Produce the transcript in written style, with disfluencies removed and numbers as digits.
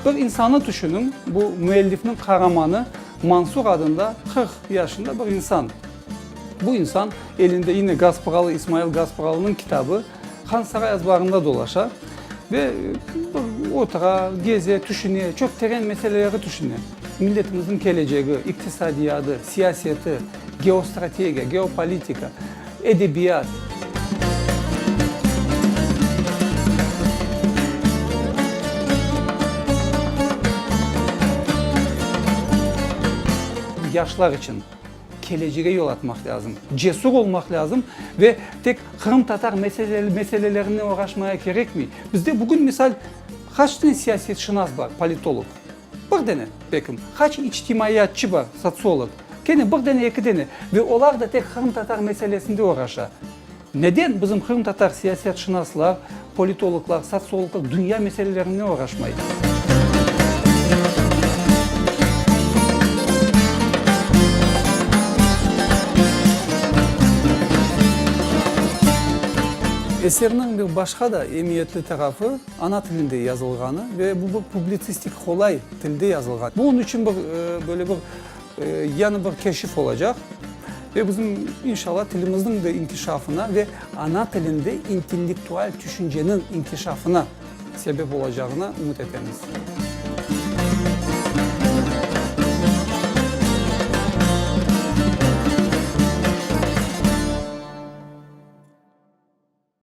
Bir insanı düşünün, bu müellifin kahramanı Mansur adında 40 yaşında bir insan. Bu insan elinde yine Gasparalı, İsmail Gasparalı'nın kitabı Han Saray yazılarında dolaşar ve otara, geze, düşünüyor, çok derin meseleleri düşünüyor. Milletimizin geleceği, iktisadiyatı, siyaseti, geostrateji, geopolitika, edebiyat. Yaşlar için geleceğe yol atmak lazım, cesur olmak lazım ve tek Kırım Tatar meselelerine uğraşmaya gerekmiyor. Bizde bugün misal kaç tane siyaset şınas var, politolog? Bir tane bekim. Kaç içtimaiyatçı var, sosyolog? Gene bir tane, iki tane. Ve onlar da tek Kırım Tatar meselesinde uğraşar. Neden bizim Kırım Tatar siyaset şınaslar, politologlar, sosyologlar dünya meselelerine uğraşmayı? Eserinin bir başka da emniyetli tarafı ana dilinde yazılganı ve bu publisistik kolay dilde yazılgan. Bunun için böyle bir yanı bir keşif olacak ve bizim inşallah dilimizin de inkişafına ve ana dilinde entelektüel düşüncenin inkişafına sebep olacağına umut ederiz.